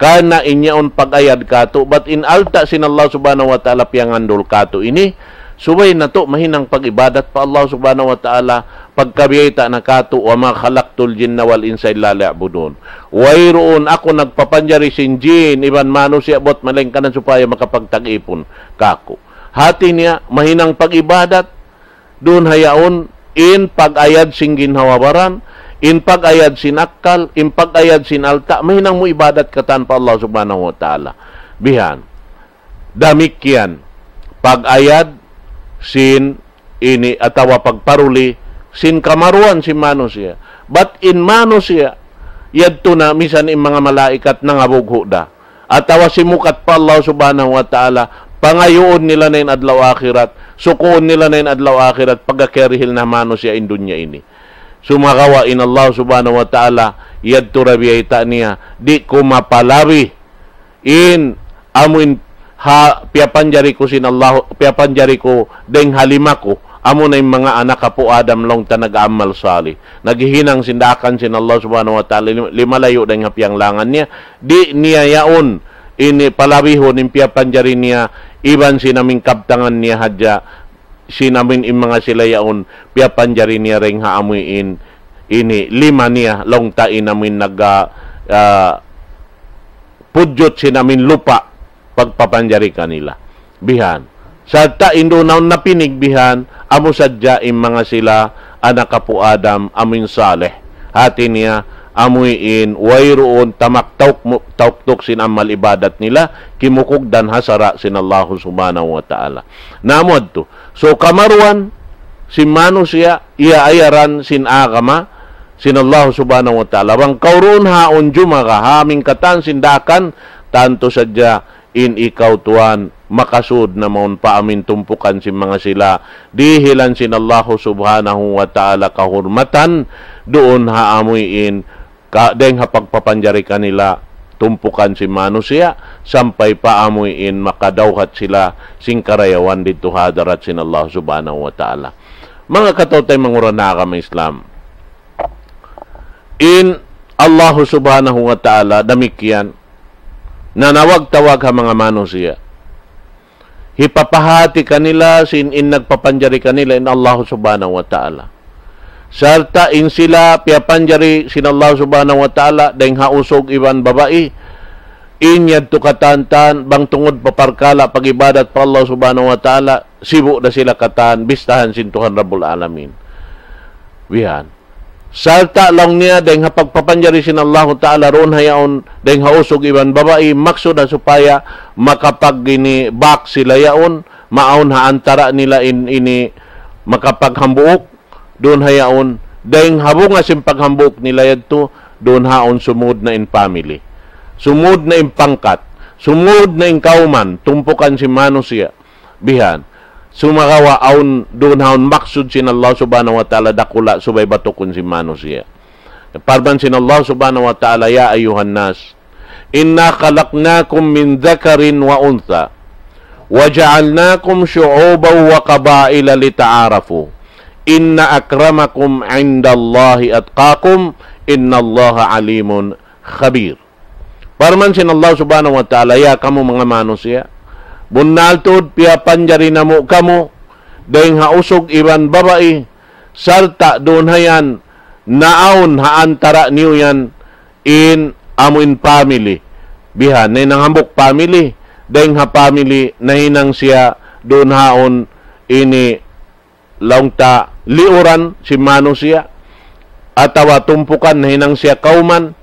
Kana inyaon pag-ayad kato, but in alta sin Allah subhanahu wa ta'ala piyangandol kato ini, subay na to mahinang pag-ibadat pa Allah subhanahu wa ta'ala pagkabiyita na kato wa ma khalaqtul jinna wal insa illa liya'budun. Wayroon ako nagpapanjari sin jin iban mano siya bot malengkanan supaya makapagtag-ipon kako. Hati niya mahinang pag-ibadat doon hayaon in pag-ayad sing ginhawabaran, in pag-ayad sin akkal, in pag-ayad sin alta, mahinang mo ibadat katan pa Allah subhanahu wa ta'ala. Bihan, damikyan, pag-ayad sin ini atawa pagparuli, sin kamaruan si mano siya. But in mano siya, yadto na misan in mga malaikat nangabugho da. Atawa simukat pa Allah subhanahu wa ta'ala, pangayoon nila na yung adlaw akhirat, sukuon nila na yung adlaw akhirat, pagkakerihil na mano siya in dunya ini. Sumakawa in Allah subhanahu wa ta'ala, yadto rabiyayta niya, di ko mapalabi in amuin ha piyapanjari ko sin Allah, piyapanjari ko deng halima ko, amo na yung mga anak kapo Adam long ta nag-amal sali. Naghihinang sindakan sin Allah subhanahu wa ta'ala, limalayo deng hapiang langan niya, di niya yaon, ini palabihon in piyapanjari niya, iban sinaming kaptangan niya hadya, sinamin in mga sila yaon, piyapanjari niya ring haamuin, ini lima niya, long ta inamin pudyot sinamin lupa, pagpapanjari kanila. Bihan. Sa ta indo naon napinig bihan, amo sadya in mga sila, anak kapo Adam, amin saleh. Hati niya, amuin wayroon tamak tauk sin amal ibadat nila kimukog dan hasara sin Allah subhanahu wa ta'ala. Namod to. So kamarwan si mano siya iaayaran sin agama sin Allah subhanahu wa ta'ala. Bang kauron haon jumaga haming katan sindakan tanto sadya in ikaw tuan makasud na maun pa amin tumpukan si mga sila dihilan sin Allah subhanahu wa ta'ala kahurmatan doon haamuin deng hapagpapanjari kanila tumpukan si manusia sampai paamuin makadawhat sila sing karayawan dito hadarat sin Allah subhanahu wa ta'ala. Mga katotay mangurana kami Islam, in Allah subhanahu wa ta'ala damikyan nanawag-tawag ha mga manusia, hipapahati kanila sin in nagpapanjari kanila in Allah subhanahu wa ta'ala. Sarta in sila piyapanjari sin Allah subhanahu wa ta'ala dahil hausog iban babae inyad to katantan bang tungod paparkala pagibadat pa Allah subhanahu wa ta'ala sibu na sila katan bistahan sin Tuhan Rabbul Alamin. Wihan. Sarta lang niya dahil hapagpapanjari sin Allah ta'ala roon hayaon dahil hausog iban babae maksud na supaya makapag bak sila yaon maon haantara nila ini makapaghambuok doon hayaon, dahil habong asim paghambok nila yadto, doon haon sumud na in family. Sumud na in pangkat. Sumud na in kauman, tumpukan si mano siya. Bihan. Sumakawa aon, doon haon maksud sin Allah subhanahu wa ta'ala dakula subay batukon si mano siya. Parban sin Allah subhanahu wa ta'ala, ya ayuhan nas, inna khalaqnakum min dhakarin wa untha, wa ja'alnakum syu'uban wa qabaila lita'arafu. Inna akramakum indallahi atqakum innallaha alimun khabir. Parman sin Allah subhanahu wa ta'ala, ya kamu mga manusia, bunaltod piyapanjari na mo kamu dahil hausog iban babae sarta doon hayan naon haantara niyo yan in amuin family. Bihan, na nanghambok family dahil ha family na hinang siya doon haon ini laungta liuran si mano siya atawa tumpukan na hinang siya kauman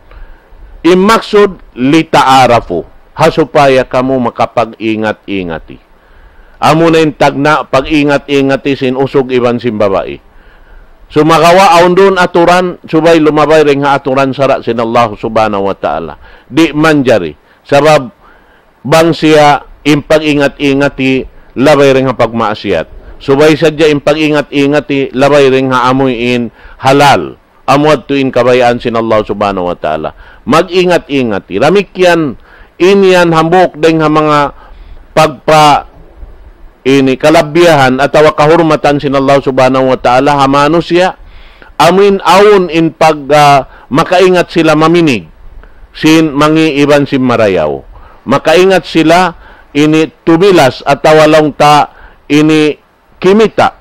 imaksud litaarafu hasupaya kamo makapag-ingat-ingati. Amo na yung tagna pag-ingat-ingati sin usog iban sin babae. Sumakawa aun doon aturan subay lumabay ring ha aturan sara sin Allah subhanahu wa ta'ala. Di manjari sabab bang siya impag-ingat-ingati labay ring ha pagmaasiyat. Subay sadya in pag-ingat-ingati, labay ring haamuin halal. Amuad tuin kabayaan sin Allah subhanahu wa ta'ala. Mag-ingat-ingati. Ramikyan, inyan hambok ding ha mga kalabyahan at kahurmatan sin Allah subhanahu wa ta'ala, hamano siya. Amin awon in pag makaingat sila maminig, sin mangiiban sin marayaw. Makaingat sila ini tubilas at walong ta ini kimita,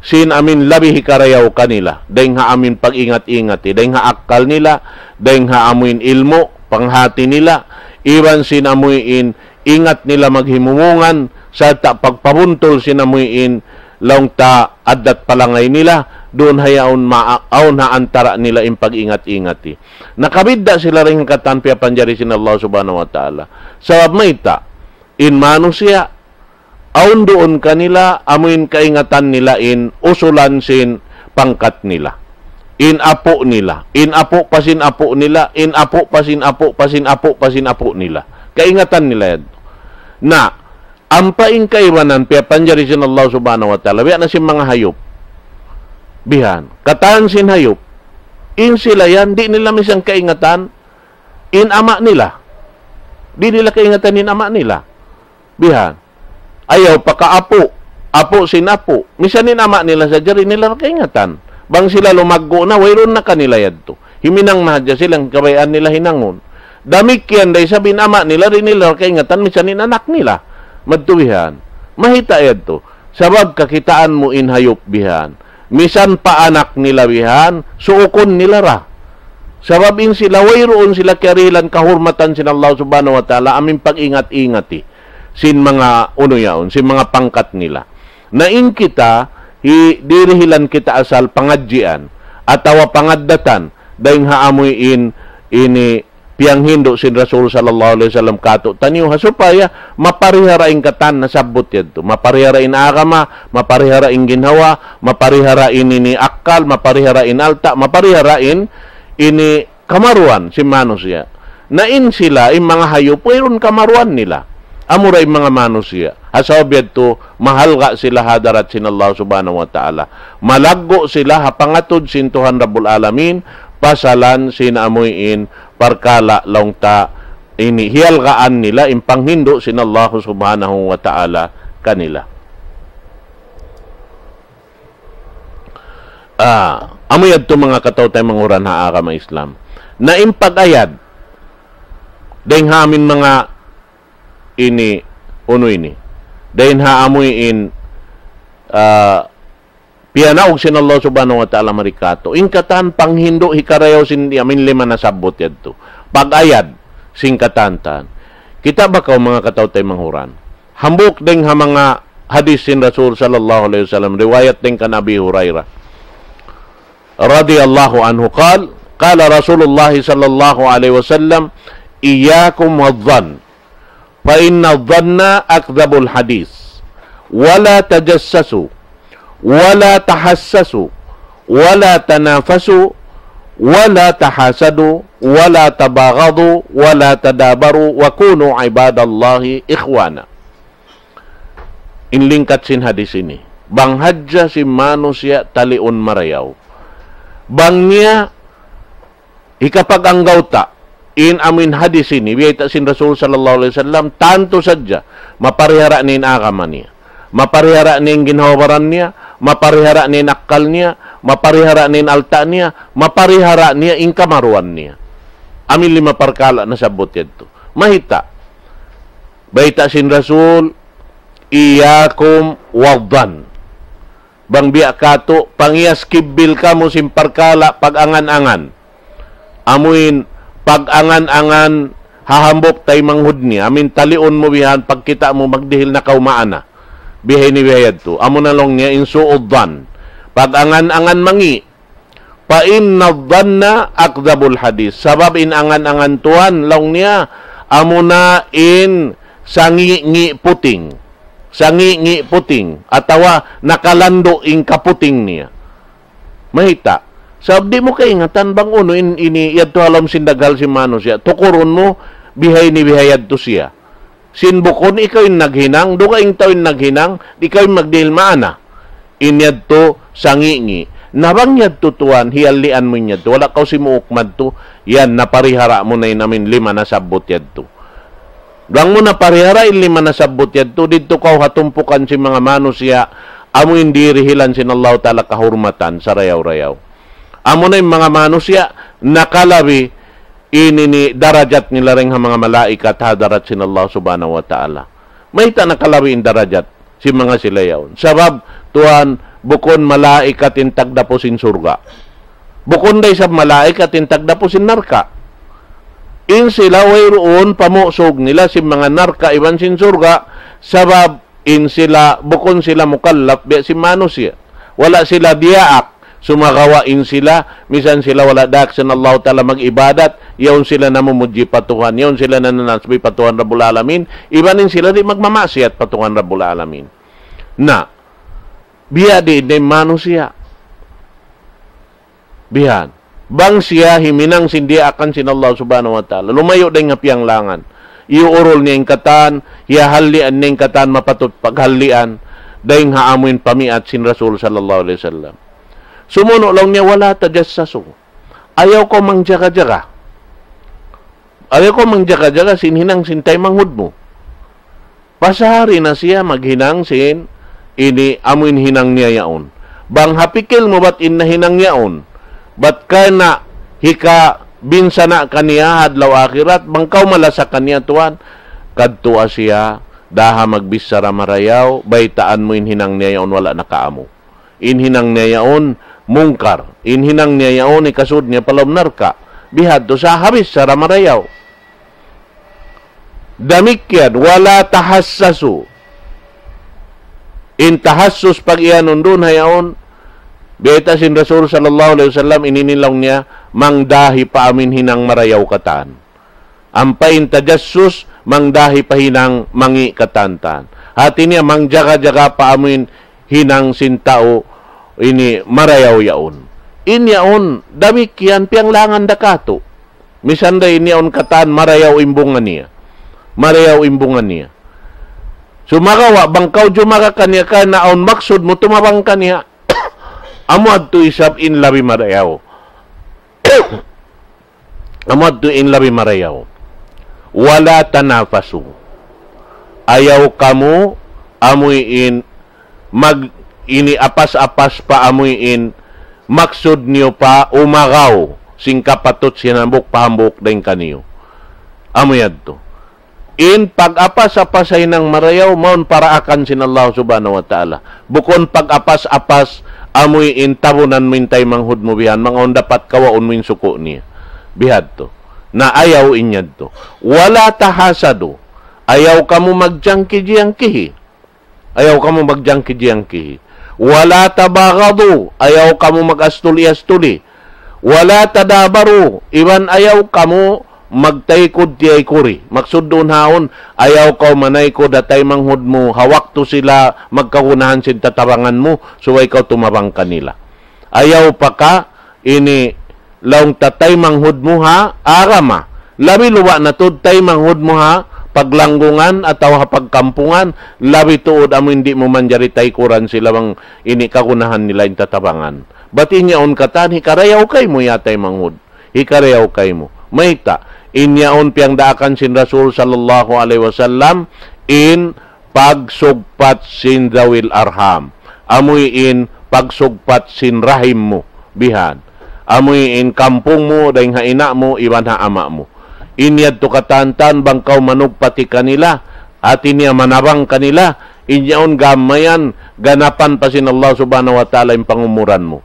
sin amin labi hikarayaw kanila. Dahing ha amin pag-ingat-ingati, dahing ha akal nila, dahing ha amin ilmo, panghati nila, iwan sin amuin, ingat nila maghimumungan, sa ta pagpabuntol sin amuin, laong ta adat palangay nila, doon hayaon maaon ha antara nila in pag-ingat-ingati. Nakabidda sila rin katanpia panjari sin Allah subhanahu wa ta'ala. Sabab maita, in mano siya, aun doon kanila, amuin kaingatan nila in usulan sin pangkat nila. In apo nila. In apo pasin apo nila. In apo pasin apo pasin apo pasin apo nila. Kaingatan nila yan. Na, ampaing kaiwanan, piya panjari sin Allah subhanahu wa ta'ala, biya na sin mga hayop. Bihan. Kataan sin hayop. In sila yan, di nila misang kaingatan, in ama nila. Di nila kaingatan in ama nila. Bihan. Ayaw pakaapo, apo sinapo. Misan in ama nila sa jari nila kaingatan. Bang sila lumaggo na, wayron na kanila yadto. Himinang mahadya silang kabayaan nila hinangon. Damik yan, day sabihin ama nila, rin nila kaingatan, misan in anak nila. Madtuwihan. Mahita yadto. Sabab kakitaan mo in hayop bihan. Misan pa anak nila bihan, suukon nila ra. Sabab in sila, wayroon sila karilan kahurmatan sin Allah subhanahu wa ta'ala, aming pag-ingat-ingati. Sin mga yaon, sin mga pangkat nila. Nain kita, dirihilan kita asal pangadjian, atawa pangaddatan, dahing haamuin ini piyang hindo sin Rasul sallallahu alaihi wasallam kato. Taniyo hasupaya, mapariharain katan na sabot yadto. Mapariharain agama, mapariharain ginhawa, mapariharain ini akal, mapariharain alta, mapariharain ini kamaruan, si manusia. Nain sila, yung mga hayop, mayroon kamaruan nila. Amuray mga manusia. Asawab yadto, mahal ka sila hadarat sin Allah subhanahu wa ta'ala. Malaggo sila hapangatod sin Tuhan Rabbul Alamin, pasalan sin amuin, parkala long ta, ini hiyalgaan nila, impanghindo sin Allah subhanahu wa ta'ala kanila. Amoy yadto mga kataw tayo manguran haaka mga Islam. Na impagayad, dahing hamin mga ini dahin haamuin piyanaog sin Allah subhanahu wa ta'ala marikato inkatan panghindo hikarayaw sin amin lima na sabot yadto pagayad sin katantan kita bakaw mga kataw tay manghuran hambok ding ha mga hadis sin Rasul sallallahu alaihi wasallam riwayat ding kan Abi Hurairah radhiyallahu anhu qala Rasulullah sallallahu alaihi wasallam iyyakum wadh-dhann fa inna dhanna akdzabul hadis wala tajassasu wala tahassasu wala tanafasu wala tahasadu wala tabaghadu wala tadabaru wa kunu ibadallahi ikhwana. Inlingkat sin hadis ini bang hadja si manusia taliun marayaw bang niya ikapaganggaw ta in amin hadis ini, biyayta sin Rasul sallallahu alaihi wasallam, tanto sadya, maparihara ni agama niya, maparihara ni ginhawaran niya, maparihara ni akal niya, maparihara ni alta niya, maparihara niya in kamaruan niya. Amin lima parkala na sabot yadto. Mahita, bayta sin Rasul, iyakum wadhan. Bang biya kato, pangyas kibil ka mo sin parkala pag-angan-angan. Amuin, pag-angan-angan hahambok tay manghud niya amin talion mo bihan pagkita mo magdihil na kaumaana bihay ni bihayad to amo na long niya insuuddan pag-angan-angan mangi pa inna dhanna akdzabul hadis sabab in angan-angan tuan long niya amo na in sangi-ngi puting atawa nakalando in kaputing niya mahita. Sabab di mo kaingatan bang uno ini yadto alam sindagal si manos siya. Tukuron mo bihay ni bihayad to siya. Sinbukon ikaw yung naghinang, do ka yung tao yung naghinang, ikaw yung magdihil maana. inyad to sangingi. Nabangyad to tuwan, hiyalian mo inyad to. Wala kaw si muukmad to. Yan, naparihara mo na namin 5 na sabot yad to. Bang mo naparihara 5 na sabot yad to. Dito kaw hatumpukan si mga manusya. Amo hindi rihilan sin Allah Ta'ala kahurmatan sa rayaw-rayaw. Amo na yung mga manusya, nakalabi ini ni darajat nila ring mga malaikat hadarat sin Allah Subhanahu wa Ta'ala. May nakalabi in darajat si mga silayaw. Sabab, tuan, bukon malaikat intagda po sin surga. Bukon day sa malaikat intagda po sin narka. In sila wayroon pamusog nila si mga narka iban sin surga. Sabab, in sila, bukon sila mukallaf, biya si manusya. Wala sila diyaak. Sumagawain sila, misan sila wala dak sa Allah Ta'ala mag-ibadat, yaon sila namumuji patuhan, yaon sila nananasbi patuhan Rabbul Alamin, ibanin sila di magmamasyat patuhan Rabbul Alamin. Na, biya di manusia. Bihan. Bang siya himinang sindia akan sin Allah Subhanahu wa Ta'ala. Lumayo day nga piyang langan. Iuurol niya yung katan, hiyahalian niya yung katan, mapatut paghalian, day nga haamuin pamiat sin Rasul sallallahu alaihi wasallam. Sumuno lang niya, wala tajassasu. Ayaw ko mangjaga-jaga. Ayaw ko mangjaga-jaga, sinhinang sintay manghud mo. Pasahari na siya maghinang sin, ini amuin hinang niya yaon. Bang hapikil mo ba't inahinang yaon? Ba't ka na hika binsana kaniya hadlaw akhirat? Bangkaw malasa kaniya tuwan? Kadtua siya, daha magbisara marayaw, baytaan mo inhinang niya yaon, wala nakaamo. Inhinang niya yaon, mungkar. Inhinang niya yaon, ikasud niya palomnar ka. Bihad to sa habis sa ramarayaw. Damikyan, wala tahassasu. In tahassus pag iyanon doon hayaon, beta sin Rasul sallallahu alaihi wasallam, ininilaw niya, mangdahi pa amin hinang marayaw katan. Ampain tajassus, mangdahi pa hinang mangi katantan. Hati niya, mangjaga-jaga pa amin hinang sintao, ini marayaw yaon. Inyaon, damikyan piyang langan dakato. Misan da inyaon katan, marayaw imbungan niya. Marayaw imbungan niya. Sumakawa, bangkaw jumaka kanya ka, naon maksud mo, tumabang kanya. Amuad to isab in labi marayaw. Amuad to in labi marayaw. Wala tanafasu. Ayaw kamu, amuin, ini apas-apas pa amuin, maksud niyo pa umagaw sing kapatot sinambok pahambok daing kaniyo. Amuyad to. In pag-apas-apasay ng marayaw, maun para akan sin Allah Subhanahu wa Ta'ala. Bukon pag-apas-apas, amuin tabunan mintay manghud mo bihan, mga dapat kawaon mo yung suko niya. Bihad to. Na ayaw inyad to. Wala tahasado. Ayaw ka mo magjangki-jangkihi. Ayaw ka mo magjangki-jangkihi. Wala tabagadu, ayaw kamo mag-astuli-astuli. Wala tadabaru, iban ayaw kamo magtaykod tiyay kuri. Maksud doon haon, ayaw ka manay ko datay manghud mo, hawak to sila, magkakunahan sin tatabangan mo, suway ka tumabang kanila. Ayaw pa ka, ini laong tatay manghud mo ha, arama. Labi luwa na to, tay manghud mo ha, paglanggungan ataw pagkampungan, labi tuod amo hindi mo manjaritay kuran sila bang ini kakunahan nila yung tatabangan. Bati niya on katan, hikarayaw kay mo yatay manghud. Hikarayaw kay mo. Mayta, inyaon piyang daakan sin Rasul sallallahu alaihi wasallam in pagsugpat sin zawil arham. Amoy in pagsugpat sin rahim mo, bihan. Amoy in kampung mo, dahing haina mo, iban ha ama mo. Inyad to katantan, bangkaw manug pati kanila, at inya manabang kanila, inyaon gamayan, ganapan pa sin Allah Subhanahu wa Ta'ala yung pangumuran mo.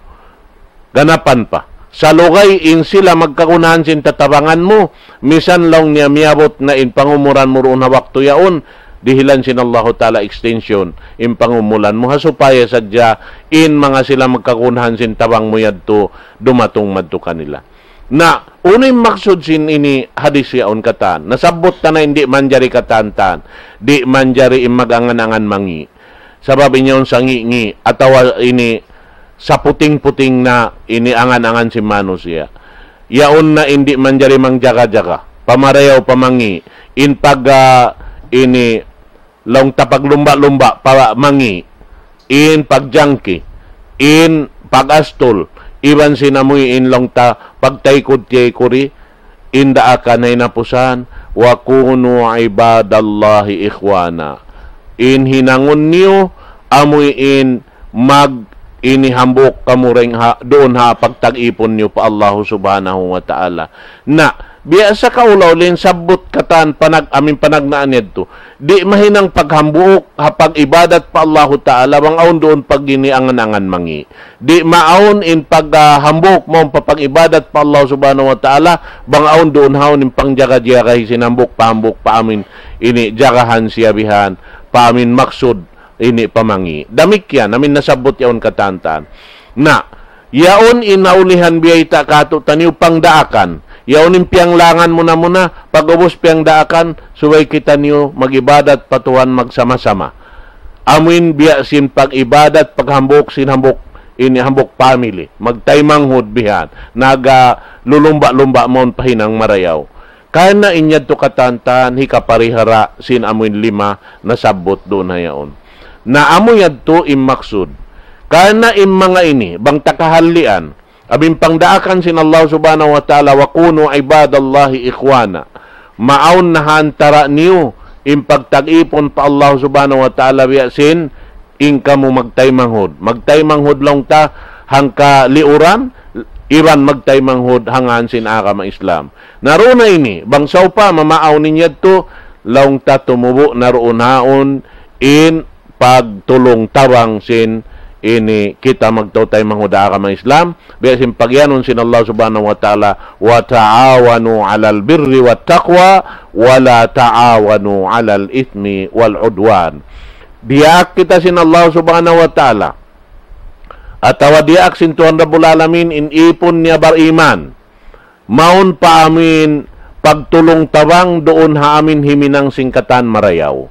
Ganapan pa. Sa lugay, in sila magkakunahan sin tatabangan mo, misan lang niya miabot na in pangumuran mo roon hawak to yaon, dihilan sin Allah Ta'ala extension, in pangumulan mo, hasupaya sadya, in mga sila magkakunahan sin tabang mo yadto, dumatong madto kanila. Na, unay maksud sin ini hadis yaon katan, nasabot ta na hindi manjari katantan, di manjari imagangan-angan mangi. Sabab inyon sangi-ngi, atawa ini sa puting-puting na ini angan-angan si Mano siya. Yaon na hindi manjari mangjaga-jaga, pamarayaw pamangi, in pag ini long tapag lumba-lumba pa mangi, in pagjangki, in pagastol, iban sinamoy in long ta pagtaykod tiay kuri, inda akan ay napusan, wa kunu ibadallahi ikhwana. In hinangon niyo, amoy in inihambok kamureng doon pagtag-ipon niyo pa Allah subhanahu wa ta'ala. Na, biya sa kaulawlin, sabot katan aming panagnaan nito, di mahinang paghambuok, hapag ibadat pa Allah ta'ala, bangaon doon pag giniangan-angan mangi. Di maon in paghambok mo, papag-ibadat pa Allah subhanahu wa ta'ala, bangaon doon haon in pangjaga-jaga, sinambok, pahambok pa amin, ini jagahan siyabihan, pa amin maksud, ini pamangi. Damik yan, namin nasabot yaon katantan. Na, yaon inaulihan biyayta kato taniw pangdaakan. Yaon impiyang langan muna pag-ubos piyang daakan, suway kita niyo mag-ibadat patuhan magsama-sama. Amin biyasin pag-ibadat, paghambok, sinhambok, inihambok family. Magtaymanghod bihan. Lulumba-lumba mon pahinang marayaw. Kaya na inyad to katantan, hikaparihara, sin amin 5 nasabot doon na yaon. Na amo yadto immaksud. Kana mga ini, bang takahalian, abing pangdaakan sin Allah subhanahu wa ta'ala, wa kunu ibadallahi ikhwana. Maun na hantara niyo, impagtag-ipon pa Allah subhanahu wa ta'ala, biyasin, ingka mo magtaymanghod. Magtaymanghod lang ta, hangka liuran, iran magtaymanghod hangan sin akama Islam. Naroon na ini, bangsaw pa, mamaaw ninyad to, lang ta tumubo, naroon haon, in pagtulong tawang sin ini kita magtutay manghuda ka mga Islam, biyasin pagyanon sin Allah subhanahu wa ta'ala, wa ta'awanu 'alal birri wat taqwa wa la ta'awanu 'alal ithmi wal 'udwan. Diak kita sin Allah subhanahu wa ta'ala, atawa diak sin Tuhan Rabbul Alamin, in ipon niya bariman, maun pa amin pagtulong tawang doon ha amin himinang singkatan marayaw.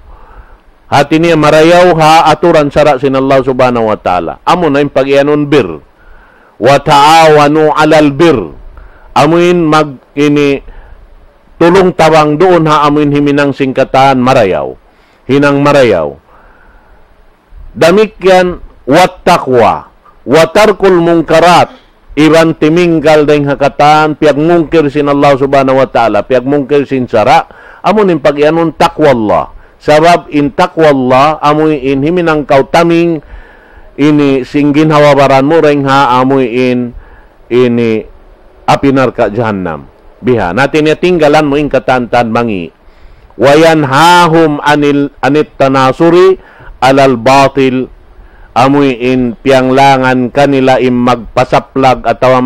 Hati niya marayaw aturan sara sin Allah subhanahu wa ta'ala. Amo na yung pag-ianon bir. Wa ta'awanu 'alal bir. Amuin tulong tawang doon amuin himinang singkatan marayaw. Hinang marayaw. Damikyan wat taqwa. Wa tarkul mungkarat. Iban timinggal dahing hakatan, piag mungkir sin Allah subhanahu wa ta'ala, piag mungkir sin sara. Amo na yung pag-ianon taqwa Allah. Sabab in taqwallah amoy in himinang kautaming ini singgin hawabaran mo ring amoy in ini apinar ka jahannam. Biha natin ya tinggalan mo in katantan mangi. Wayan hahum anit tanasuri alal batil, amoy in pianglangan kanila im magpasaplag atawa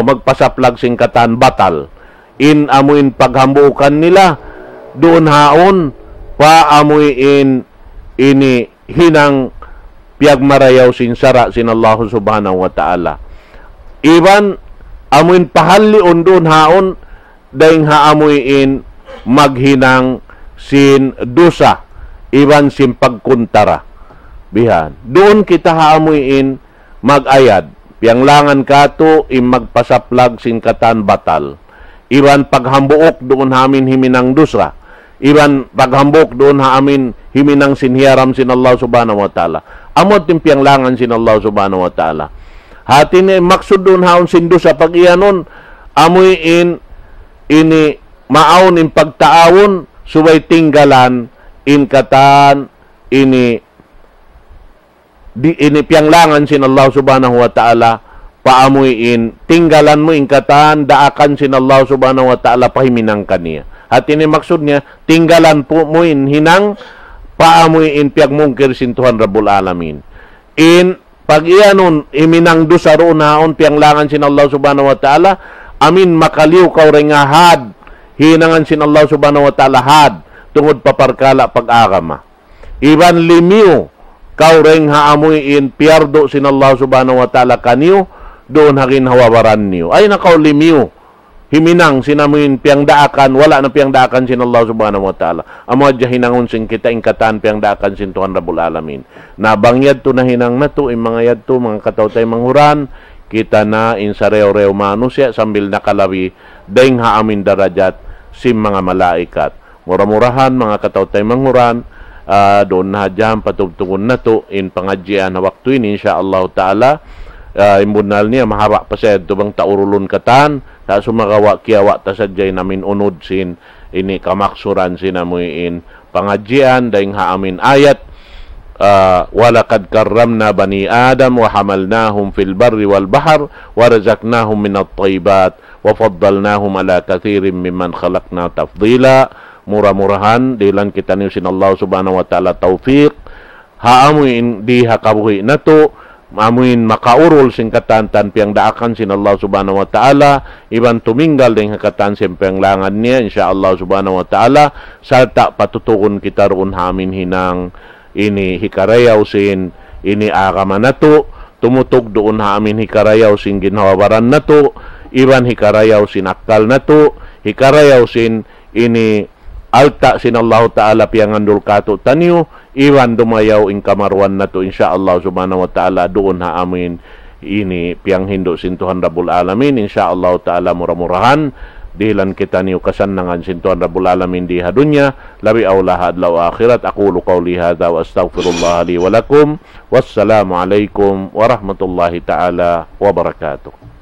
magpasaplag singkatan batal. In amoy in paghambukan nila doon haon paamuin ini hinang piyagmarayaw sin sara sin Allah subhanahu wa ta'ala. Iban amuin pahalli doon haon dahing haamuin maghinang sin dusa, iban sin pagkuntara. Bihan. Doon kita haamuin magayad. Piyanglangan kato im magpasaplag sin katan batal. Iban paghambuok doon hamin himinang dusa. Iban paghambok doon amin himinang sinhiaram sin Allah subhanahu wa ta'ala. Amot timpiang langan sin Allah subhanahu wa ta'ala. Hati ni maksud doon haon sindu sa pag-ianon, amoy ini maaon in pagtaawon, subay tinggalan in katan ini piang langan sin Allah subhanahu wa ta'ala, paamoy in tinggalan mo in katan, daakan sin Allah subhanahu wa ta'ala pahiminang kaniya. At ini maksud niya, tinggalan po mo in hinang paamoy in piag mungkir sin Tuhan Rabbul Alamin. In pag-ianon, iminang dusa roon haon piang langan sin Allah subhanahu wa ta'ala, amin makaliw kaw rin nga had, hinangan sin Allah subhanahu wa ta'ala had, tungod paparkala pag-agama. Iban limiw, kaw rin haamoy in piardo sin Allah subhanahu wa ta'ala kaniyo, doon hagin hawabaran niyo. Ay nakaw limiw, himinang sinamuin piyang daakan, wala na piyang daakan sin Allah subhanahu wa ta'ala. Amo adya hinangon sin kita ingkatan piyang daakan sin Tuhan Rabbul Alamin. Nabangyad to na hinang na to, mga yad to, mga katawtay manghuran, kita na in sa reo-reo manusya, sambil nakalawi, daing haamin darajat sim mga malaikat. Mura-murahan, mga katawtay manghuran, doon na dyan patugtungon na to in pangadjian na waktu ini insyaallah ta'ala. Imbunal niya mahara pa siya ito bang taurulun katan ta sumagawa kiyawa ta sadyay namin unod sin ini kamaksuran sinamuin pangadjian daing haamin ayat walaqad karramna bani adam wa hamalnahum fil barri wal bahr wa razaqnahum minat thayyibat wa faddalnahum ala kathirin mimman khalaqna tafdila. Murah-murahan dilan kita ni sin Allah subhanahu wa ta'ala taufiq haamuin di hakabuhi na to amuin makaurol sing katantan piyang daakan sin Allah subhanahu wa ta'ala iban tuminggal ding hakatan siyempre langan niya insyaallah subhanahu wa ta'ala salta patutukon kita roon hamin hinang ini hikarayaw sin ini agama na to tumutog doon hamin hikarayaw sin ginhawabaran na to iban hikarayaw sin akal na to hikarayaw sin ini alta sin Allah ta'ala piyangandul kato tanyo iwan dumayaw in kamarwan na to insyaallah subhanahu wa ta'ala doon ha amin ini piyang hindo sin Tuhan Rabbul Alamin insyaallah ta'ala murah-murahan dihilan kita niyo kasannangan sin Tuhan Rabbul Alamin di hadunya labi awlah adlaw akhirat. Aqulu qawli hadha wa astaghfirullah li wa lakum wassalamu alaikum warahmatullahi ta'ala wabarakatuh.